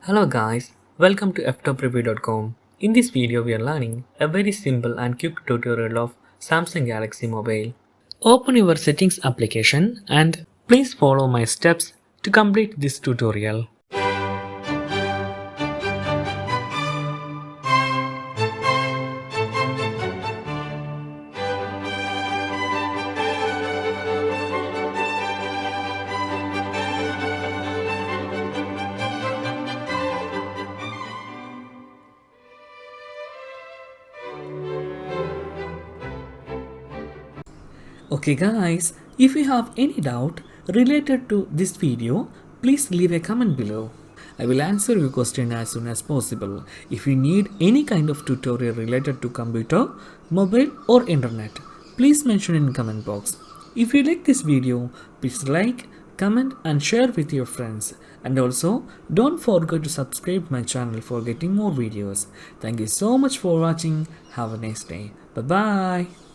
Hello guys, welcome to Ftopreview.com. In this video we are learning a very simple and quick tutorial of Samsung Galaxy Mobile. Open your settings application and please follow my steps to complete this tutorial. Okay guys, if you have any doubt related to this video, please leave a comment below. I will answer your question as soon as possible. If you need any kind of tutorial related to computer, mobile or internet, please mention in comment box. If you like this video, please like, comment and share with your friends. And also, don't forget to subscribe my channel for getting more videos. Thank you so much for watching. Have a nice day. Bye bye.